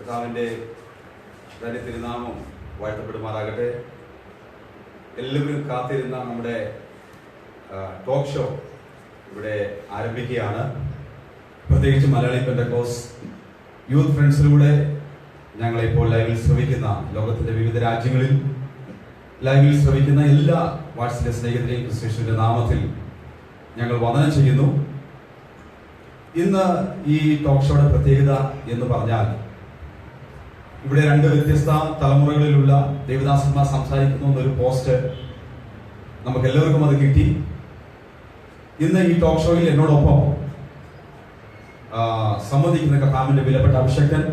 കർത്താവിൻ്റെ തിരുനാമം വാഴ്ത്തപ്പെടുമാറാകട്ടെ. എല്ലാവരും കാത്തിരുന്ന നമ്മുടെ ടോക്ക് ഷോ ഇവിടെ ആരംഭിക്കുകയാണ്. പ്രത്യേകിച്ച് മലയാളി പെന്തക്കോസ് യൂത്ത് ഫ്രണ്ട്സിലൂടെ ഞങ്ങളിപ്പോൾ ലൈവിൽ ശ്രമിക്കുന്ന ലോകത്തിൻ്റെ വിവിധ രാജ്യങ്ങളിൽ ലൈവിൽ ശ്രമിക്കുന്ന എല്ലാ വാട്സിലെ സ്നേഹിതരെയും ക്രിസ്തുവിന്റെ നാമത്തിൽ ഞങ്ങൾ വന്ദനം ചെയ്യുന്നു. ഇന്ന് ഈ ടോക്ക് ഷോയുടെ പ്രത്യേകത എന്ന് പറഞ്ഞാൽ ഇവിടെ രണ്ട് വ്യത്യസ്ത തലമുറകളിലുള്ള ദേവദാസന്മാർ സംസാരിക്കുന്നു എന്നൊരു പോസ്റ്റ് നമുക്ക് എല്ലാവർക്കും അത് കിട്ടി. ഇന്ന് ഈ ടോക്ക് ഷോയിൽ എന്നോടൊപ്പം സംബന്ധിക്കുന്ന കർത്താവിന്റെ വിലപ്പെട്ട അഭിഷേകൻ,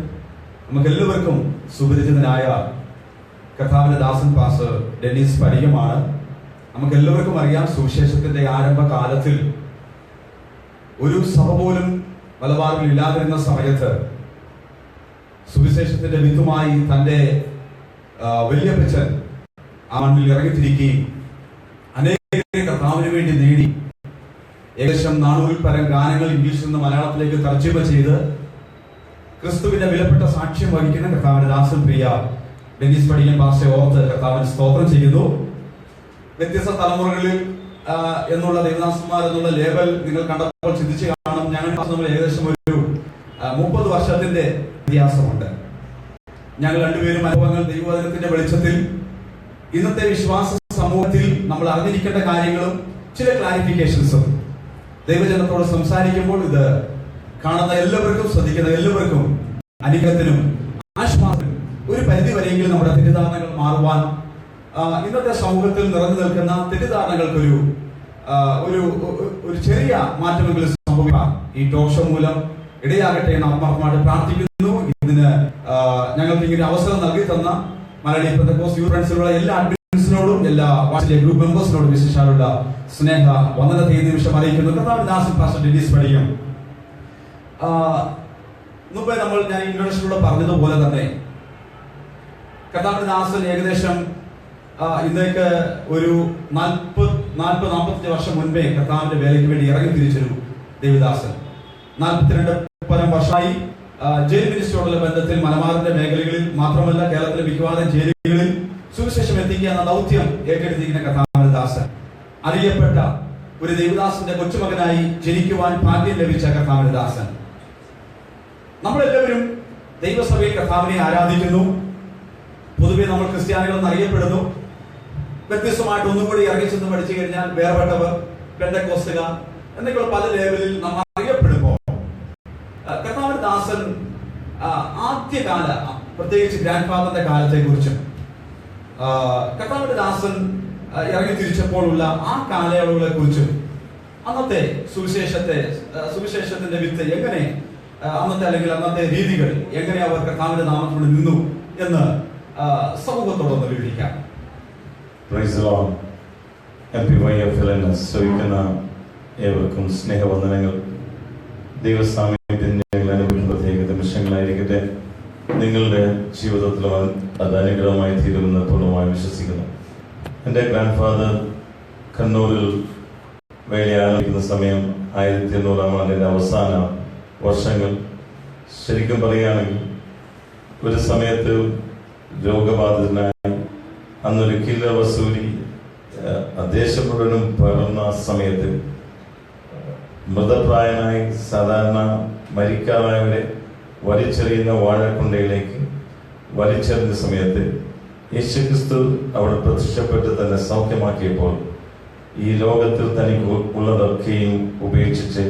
നമുക്ക് എല്ലാവർക്കും സുപരിചിതനായ കർത്താവിന്റെ ദാസൻ പാസ്റ്റർ ഡെന്നീസ് പടികമാണ്. നമുക്ക് എല്ലാവർക്കും അറിയാം, സുവിശേഷത്തിന്റെ ആരംഭകാലത്തിൽ ഒരു സഭ പോലും മലബാറിൽ ഇല്ലാതിരുന്ന സമയത്ത് സുവിശേഷത്തിന്റെ വിത്തുമായി തന്റെ വല്യപ്പച്ചൻ ആ മണ്ണിൽ ഇറങ്ങിത്തിരിക്കുകയും അനേകം കർത്താവിന് വേണ്ടി നേടി ഏകദേശം 400 പരം ഗാനങ്ങൾ ഇംഗ്ലീഷിൽ നിന്ന് മലയാളത്തിലേക്ക് തർജ്ജമ ചെയ്ത് ക്രിസ്തുവിന്റെ വിലപ്പെട്ട സാക്ഷ്യം വഹിക്കുന്ന കർത്താവിന്റെ ദാസൻ പ്രിയ ഡെന്നീസ് പടികൻ പാസ്റ്ററെ ഓർത്ത് കർത്താവിന് സ്തോത്രം ചെയ്യുന്നു. വ്യത്യസ്ത തലമുറകളിൽ എന്നുള്ള ദേവദാസന്മാർ എന്നുള്ള ലേബൽ നിങ്ങൾ കണ്ടപ്പോൾ ചിന്തിച്ച് കാണും. ഞങ്ങൾ നമ്മൾ ഏകദേശം ഒരു 30 വർഷത്തിന്റെ വ്യത്യാസമുണ്ട്. ഞങ്ങൾ രണ്ടുപേരും അനുഭവങ്ങൾ ദൈവവചനത്തിന്റെ വെളിച്ചത്തിൽ ഇന്നത്തെ വിശ്വാസ സമൂഹത്തിൽ നമ്മൾ അറിഞ്ഞിരിക്കേണ്ട കാര്യങ്ങളും ചില ക്ലാരിഫിക്കേഷൻസും ദൈവജനത്തോട് സംസാരിക്കുമ്പോൾ ഇത് കാണുന്ന എല്ലാവർക്കും, ശ്രദ്ധിക്കുന്ന എല്ലാവർക്കും അനുഗ്രഹത്തിനും ആശ്വാസത്തിനും ഒരു പരിധി വരെയെങ്കിലും നമ്മുടെ തെറ്റിദ്ധാരണകൾ മാറുവാൻ ഇന്നത്തെ സമൂഹത്തിൽ നിറഞ്ഞു നിൽക്കുന്ന തെറ്റിദ്ധാരണകൾക്കൊരു ഒരു ചെറിയ മാറ്റമെങ്കിലും സംഭവിക്കാൻ ഈ ടോക്ക് ഷോ മൂലം ഇടയാകട്ടെ എന്ന് ആത്മാർത്ഥമായിട്ട് പ്രാർത്ഥിക്കുന്നു. ഇതിന് ഞങ്ങൾക്ക് ഇങ്ങനെ അവസരം നൽകി തന്ന മലയാളി പെന്തക്കോസ് യൂത്ത് ഫ്രണ്ട്സിലുള്ള എല്ലാ അഡ്മിൻസിനോടും എല്ലാ വാട്സിലെ ഗ്രൂപ്പ് മെമ്പേഴ്സിനോടും വിശേഷാലുള്ള സ്നേഹ വന്ദനത്തെ ഈ നിമിഷം അറിയിക്കുന്നു. കർത്താവിന്റെ ദാസൻ പാസ്റ്റർ ഡെന്നീസ് പടികം, മുമ്പേ ഞാൻ ഇൻട്രൊഡക്ഷനിലൂടെ പറഞ്ഞതുപോലെ തന്നെ കർത്താവിന്റെ ദാസൻ ഏകദേശം ഇന്നേക്ക് ഒരു 40-45 വർഷം മുൻപേ കർത്താവിന്റെ വേലയ്ക്ക് വേണ്ടി ഇറങ്ങി തിരിച്ചൊരു ദേവദാസൻ. 42 പരം വർഷമായി ജയിൽ മിനിസ്ട്രിയോടുള്ള ബന്ധത്തിൽ മലബാറിന്റെ മേഖലകളിൽ മാത്രമല്ല കേരളത്തിലെ മിക്കവാറും ജയിലുകളിൽ സുവിശേഷം എത്തിക്കുക എന്ന ദൗത്യം ഏറ്റെടുത്തിരിക്കുന്ന കർത്താവിന്റെ ദാസൻ, അറിയപ്പെട്ട ഒരു ദേവദാസന്റെ കൊച്ചുമകനായി ജനിക്കുവാൻ ഭാഗ്യം ലഭിച്ച കർത്താവിന്റെ ദാസൻ. നമ്മളെല്ലാവരും ദൈവസഭയിൽ കർത്താവിനെ ആരാധിക്കുന്നു. പൊതുവെ നമ്മൾ ക്രിസ്ത്യാനികൾ എന്നറിയപ്പെടുന്നു. വ്യത്യസ്തമായിട്ട് ഒന്നുകൂടി ഇറങ്ങിച്ചെന്ന് പഠിച്ചു കഴിഞ്ഞാൽ വേർപെട്ടവർ, പെന്തക്കോസ്തുകാർ എന്നൊക്കെയുള്ള പല ലേബലിൽ നമ്മൾ അറിയപ്പെടുമ്പോൾ കർത്താവിന്റെ ദാസൻ ആദ്യകാല, പ്രത്യേകിച്ച് ഗ്രാൻഡ് ഫാദറിന്റെ കാലത്തെ കുറിച്ചും കർത്താവിന്റെ ദാസൻ ഇറങ്ങി തിരിച്ചപ്പോഴുള്ള ആ കാലയളവുകളെ കുറിച്ചും അന്നത്തെ സുവിശേഷത്തിന്റെ വിത്ത് എങ്ങനെ അന്നത്തെ രീതികൾ എങ്ങനെ അവർ കർത്താവിന്റെ നാമത്തോട് നിന്നു എന്ന് സമൂഹത്തോടൊന്ന് വിവരിക്കാം. ഏവർക്കും സ്നേഹവന്ദനങ്ങൾ. ദൈവസാമീപ്യം ഞങ്ങൾ അനുഭവിക്കുന്ന പ്രത്യേക നിമിഷങ്ങളായിരിക്കട്ടെ. നിങ്ങളുടെ ജീവിതത്തിൽ അത് അനുഗ്രഹമായി തീരുമെന്ന് പൂർണ്ണമായി വിശ്വസിക്കുന്നു. എൻ്റെ ഗ്രാൻഡ് ഫാദർ കണ്ണൂരിൽ വേല ആരംഭിക്കുന്ന സമയം 1800-ാം ആണ്ടിൻ്റെ അവസാന വർഷങ്ങൾ. ശരിക്കും പറയുകയാണെങ്കിൽ ഒരു സമയത്ത് രോഗബാധിതനായി അന്നൊരു കില്ലർ വസൂരി ദേശം മുഴുവനും പകർന്ന സമയത്ത് മൃതപ്രായനായി സാധാരണ മരിക്കാറായവരെ വലിച്ചെറിയുന്ന വാഴക്കുണ്ടയിലേക്ക് വലിച്ചെറിഞ്ഞ സമയത്ത് യേശുക്രിസ്തു അവിടെ പ്രത്യക്ഷപ്പെട്ട് തന്നെ സൗഖ്യമാക്കിയപ്പോൾ ഈ ലോകത്തിൽ തനിക്ക് ഉള്ളതൊക്കെയും ഉപേക്ഷിച്ച്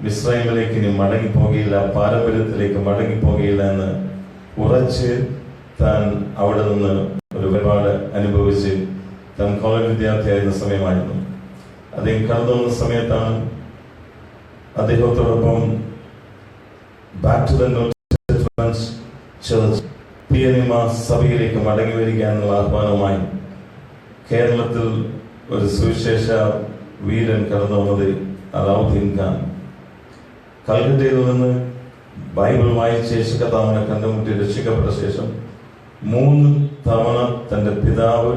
മിസ്രൈമിലേക്ക് ഇനി മടങ്ങിപ്പോകുകയില്ല, പാരമ്പര്യത്തിലേക്ക് മടങ്ങിപ്പോകുകയില്ല എന്ന് ഉറച്ച് താൻ അവിടെ നിന്ന് ഒരുപാട് അനുഭവിച്ച് താൻ കോളേജ് വിദ്യാർത്ഥിയായിരുന്ന സമയമായിരുന്നു. അദ്ദേഹം കടന്നു വന്ന സമയത്താണ് അദ്ദേഹത്തോടൊപ്പം ബാക്ക് ടു ദ ചർച്ച് പിയനിമ സഭയിലേക്ക് മടങ്ങി വരിക എന്നുള്ള ആഹ്വാനവുമായി കേരളത്തിൽ ഒരു സുവിശേഷ വീരൻ കടന്നു വന്നത് അലാവുദ്ദീൻ ഖാൻ. കൽക്കട്ടയിൽ നിന്ന് ബൈബിൾ വായിച്ച യേശുകർത്താവിനെ കണ്ടുമുട്ടി രക്ഷിക്കപ്പെട്ട ശേഷം 3 തവണ തന്റെ പിതാവ്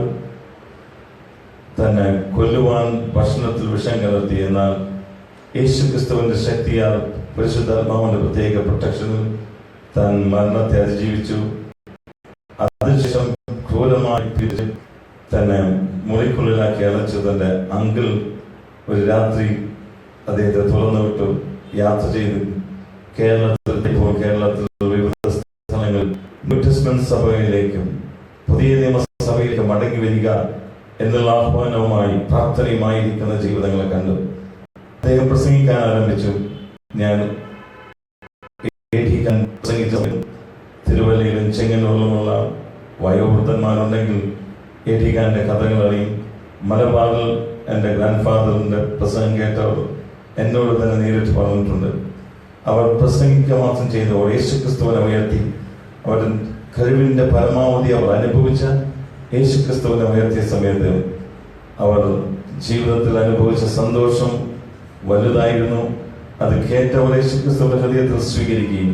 തന്നെ കൊല്ലുവാൻ ഭക്ഷണത്തിൽ വിഷം കലർത്തി. എന്നാൽ യേശുക്രിസ്തുവിന്റെ ശക്തിയാൽ പരിശുദ്ധാത്മാവിന്റെ പ്രത്യേക പ്രൊട്ടക്ഷനിൽ താൻ മരണത്തെ അതിജീവിച്ചു. അതിനുശേഷം ക്രൂരമായി പിരിച്ച് തന്നെ മുറിക്കുള്ളിലാക്കി അടച്ചു. തന്റെ അങ്കിൾ ഒരു രാത്രി അദ്ദേഹത്തെ തുറന്നു വിട്ടു. യാത്ര ചെയ്ത് കേരളത്തിൽ വിവിധ സ്ഥലങ്ങളിൽ ന്യൂ ടെസ്റ്റ്മെന്റ് സഭയിലേക്കും പുതിയ നിയമസഭയിലേക്ക് മടങ്ങി വരിക എന്നുള്ള ആഹ്വാനവുമായി പ്രാർത്ഥനയുമായിരിക്കുന്ന ജീവിതങ്ങളെ കണ്ടു. അദ്ദേഹം പ്രസംഗിക്കാൻ ആരംഭിച്ചു. ഞാൻ പ്രസംഗിച്ച തിരുവല്ലയിലും ചെങ്ങന്നൂരിലുമുള്ള വയോവൃദ്ധന്മാരുണ്ടെങ്കിൽ എ.ടി. കഥകൾ അറിയും. മലബാറിൽ എൻ്റെ ഗ്രാൻഡ് ഫാദറിന്റെ പ്രസംഗം കേട്ടവർ എന്നോട് തന്നെ നേരിട്ട് പറഞ്ഞിട്ടുണ്ട്. അവർ പ്രസംഗിക്കുക മാത്രം ചെയ്തവർ യേശുക്രിസ്തുവിനെ ഉയർത്തി, അവരുടെ കഴിവിന്റെ പരമാവധി അവർ അനുഭവിച്ച യേശുക്രിസ്തുവിനെ ഉയർത്തിയ സമയത്ത് അവർ ജീവിതത്തിൽ അനുഭവിച്ച സന്തോഷം വലുതായിരുന്നു. അത് കേട്ടവർ യേശുക്രിസ്തുവിന്റെ ഹൃദയത്തിൽ സ്വീകരിക്കുകയും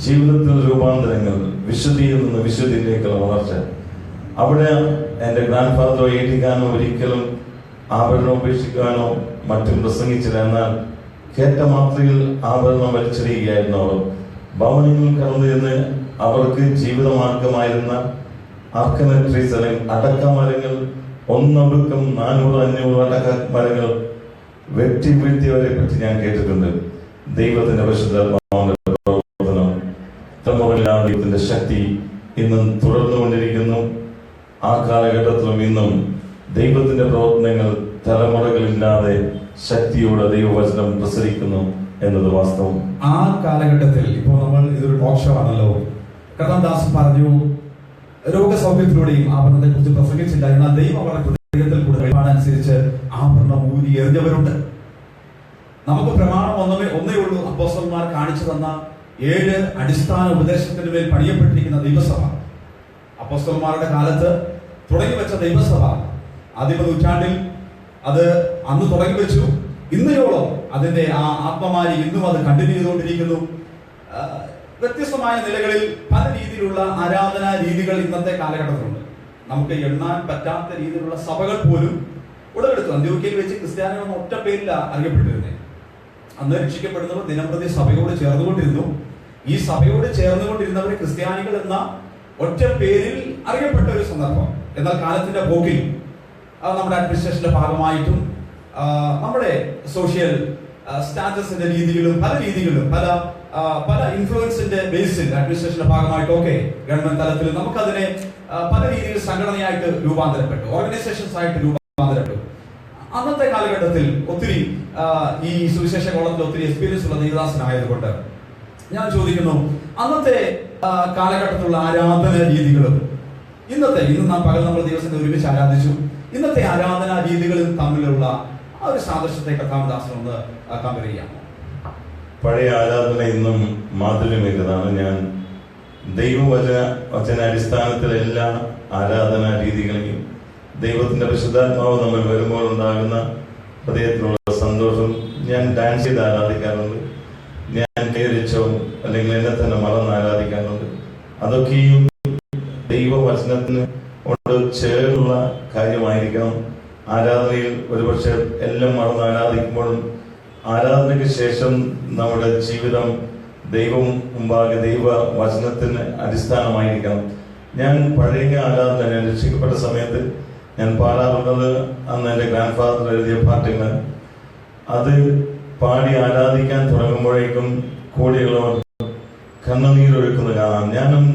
ജീവിതത്തിൽ രൂപാന്തരങ്ങൾ, വിശുദ്ധിയിൽ നിന്ന് വിശുദ്ധിയിലേക്കുള്ള വളർച്ച. അവിടെ എൻ്റെ ഗ്രാൻഡ് ഫാദറോ എ.ടി. ഒരിക്കലും ആഭരണം ഉപേക്ഷിക്കാനോ മറ്റും പ്രസംഗിച്ചില്ല. എന്നാൽ കേട്ട മാത്രയിൽ ആഭരണം വലിച്ചെറിയുകയായിരുന്നു അവർ. ഭവനങ്ങളിൽ കടന്നിരുന്ന് അവർക്ക് ജീവിതമാർഗമായിരുന്ന ആർക്കനട്രീസ് അല്ലെങ്കിൽ അടക്കമരങ്ങൾ, ഒന്നൊടുക്കം 400-500 അടക്കമരങ്ങൾ വെട്ടി വീഴ്ത്തിയവരെ പറ്റി ഞാൻ കേട്ടിട്ടുണ്ട്. ദൈവത്തിന്റെ പരിശുദ്ധാത്മാവിന്റെ പ്രവർത്തനം, തലമുറയിലാണ് ദൈവത്തിന്റെ ശക്തി ഇന്നും തുടർന്നുകൊണ്ടിരിക്കുന്നു. ആ കാലഘട്ടത്തിലും ഇന്നും ദൈവത്തിന്റെ പ്രവർത്തനങ്ങൾ തലമുറകളില്ലാതെ ശക്തിയോടെ ദൈവവചനം പ്രസരിക്കുന്നു എന്നത് വാസ്തവം. ആ കാലഘട്ടത്തിൽ ഇപ്പോൾ നമ്മൾ ഇതൊരു ടോക്ക് ഷോ ആണല്ലോ, കർത്താദാസ് പറഞ്ഞു രോഗസൗഖ്യത്തിലൂടെയും ആഭരണത്തെ കുറിച്ച് പ്രസംഗിച്ചില്ല. എന്നാൽ ദൈവം അവരുടെ ഹൃദയത്തിൽ കൂടെ അനുസരിച്ച് ആഭരണം ഊരി എറിഞ്ഞവരുണ്ട്. നമുക്ക് പ്രമാണം ഒന്നേ ഉള്ളൂ. അപ്പോസ്തലന്മാർ കാണിച്ചു തന്ന 7 അടിസ്ഥാന ഉപദേശത്തിന് മേൽ പണിയപ്പെട്ടിരിക്കുന്ന ദൈവസഭ, അപ്പോസ്തലന്മാരുടെ കാലത്ത് തുടങ്ങി വെച്ച ദൈവസഭ, ആദിമ നൂറ്റാണ്ടിൽ അത് അന്ന് തുടങ്ങി വെച്ചു. ഇന്നയോളം അതിന്റെ ആ ആത്മമാരി ഇന്നും അത് കണ്ടിന്യൂ ചെയ്തുകൊണ്ടിരിക്കുന്നു. വ്യത്യസ്തമായ നിലകളിൽ പല രീതിയിലുള്ള ആരാധനാ രീതികൾ ഇന്നത്തെ കാലഘട്ടത്തിലുണ്ട്. നമുക്ക് എണ്ണാൻ പറ്റാത്ത രീതിയിലുള്ള സഭകൾ പോലും ഉടലെടുത്തു. അന്ത്യോക്യയിൽ വെച്ച് ക്രിസ്ത്യാനികളൊന്നും ഒറ്റ പേരില്ല അറിയപ്പെട്ടിരുന്നേ. അന്ന് രക്ഷിക്കപ്പെടുന്നവർ ദിനംപ്രതി സഭയോട് ചേർന്നുകൊണ്ടിരുന്നു. ഈ സഭയോട് ചേർന്നുകൊണ്ടിരുന്നവർ ക്രിസ്ത്യാനികൾ എന്ന ഒറ്റ പേരിൽ അറിയപ്പെട്ട ഒരു സന്ദർഭം. എന്നാൽ കാലത്തിന്റെ പോക്കിൽ നമ്മുടെ അഡ്മിനിസ്ട്രേഷന്റെ ഭാഗമായിട്ടും നമ്മുടെ സോഷ്യൽ സ്റ്റാറ്റസിന്റെ രീതികളും പല രീതികളിലും പല ഇൻഫ്ലുവൻസിന്റെ ബേസിൽ അഡ്മിനിസ്ട്രേഷന്റെ ഭാഗമായിട്ടൊക്കെ ഗവൺമെന്റ് തലത്തിൽ നമുക്കതിനെ പല രീതിയിൽ സംഘടനയായിട്ട് രൂപാന്തരപ്പെട്ടു, ഓർഗനൈസേഷൻസ് ആയിട്ട് രൂപാന്തരപ്പെട്ടു. അന്നത്തെ കാലഘട്ടത്തിൽ ഒത്തിരി ഈ സുവിശേഷ കോളത്തിൽ ഒത്തിരി എക്സ്പീരിയൻസ് ഉള്ള ദേവദാസനായതുകൊണ്ട് ഞാൻ ചോദിക്കുന്നു, അന്നത്തെ കാലഘട്ടത്തിലുള്ള ആരാധന രീതികളും ഇന്ന് നാം പകൽ നമ്മൾ ദിവസത്തെ ഒരുമിച്ച് ആരാധിച്ചു, ഇന്നത്തെ ആരാധനാ രീതികളും തമ്മിലുള്ള ആ ഒരു സാദൃശ്യത്തെ കർത്താദാസൻ ഒന്ന് കമ്പയർ ചെയ്യാം. പഴയ ആരാധന ഇന്നും മാധുര്യമേറ്റതാണ്. ഞാൻ ദൈവവചന അടിസ്ഥാനത്തിൽ എല്ലാ ആരാധനാ രീതികളെയും ദൈവത്തിന്റെ പരിശുദ്ധാത്മാവ് നമ്മൾ വരുമ്പോൾ ഉണ്ടാകുന്ന ഹൃദയത്തിലുള്ള സന്തോഷം, ഞാൻ ഡാൻസ് ചെയ്ത് ആരാധിക്കാറുണ്ട്, ഞാൻ കൈവരിച്ചോ അല്ലെങ്കിൽ എന്നെ തന്നെ മറന്ന് ആരാധിക്കാറുണ്ട്. അതൊക്കെയും ദൈവവചനത്തിന് ചേർന്നുള്ള കാര്യമായിരിക്കണം. ആരാധനയിൽ ഒരുപക്ഷെ എല്ലാം മറന്ന് ആരാധിക്കുമ്പോഴും ആരാധനയ്ക്ക് ശേഷം നമ്മുടെ ജീവിതം ദൈവം മുമ്പാകെ ദൈവവചനത്തിന് അടിസ്ഥാനമായിരിക്കണം. ഞാൻ പഴയ ആരാധന, ഞാൻ രക്ഷിക്കപ്പെട്ട സമയത്ത് ഞാൻ പാടാറുള്ളത് അന്ന് എൻ്റെ ഗ്രാൻഡ് ഫാദർ എഴുതിയ പാട്ടുകൾ. അത് പാടി ആരാധിക്കാൻ തുടങ്ങുമ്പോഴേക്കും കൂടെയുള്ളവർ കണ്ണുനീരൊഴുക്കുന്നത് കാണാം. ഞാനും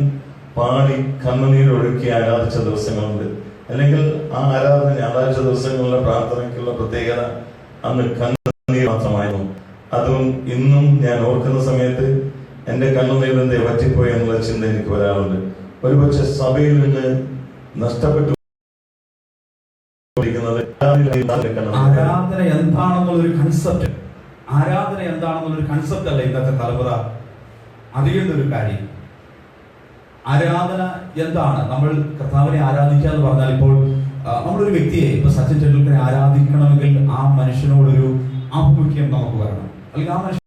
പാടി കണ്ണുനീരൊഴുക്കി ആരാധിച്ച ദിവസങ്ങളുണ്ട്. അല്ലെങ്കിൽ ആ ആരാധന ഞായറാഴ്ച ദിവസങ്ങളിലെ പ്രാർത്ഥനയ്ക്കുള്ള പ്രത്യേകത അന്ന് കണ്ണുനീർ മാത്രമായിരുന്നു. അതും ഇന്നും ഞാൻ ഓർക്കുന്ന സമയത്ത് എൻ്റെ കണ്ണുനീരിന്റെ വറ്റിപ്പോയി എന്നുള്ള ചിന്ത എനിക്ക് വരാറുണ്ട്. ഒരുപക്ഷെ സഭയിൽ നിന്ന് നഷ്ടപ്പെട്ടു ആരാധന എന്താണെന്നുള്ളൊരു കൺസെപ്റ്റ് അല്ല ഇന്നത്തെ തലമുറ അറിയേണ്ട ഒരു കാര്യം. ആരാധന എന്താണ്? നമ്മൾ കർത്താവിനെ ആരാധിക്കുക എന്ന് പറഞ്ഞാൽ, ഇപ്പോൾ നമ്മളൊരു വ്യക്തിയെ, ഇപ്പൊ സച്ചിൻ ടെണ്ടുൽക്കറെ ആരാധിക്കണമെങ്കിൽ ആ മനുഷ്യനോടൊരു ആഭിമുഖ്യം നമുക്ക് വരണം, അല്ലെങ്കിൽ ആ മനുഷ്യൻ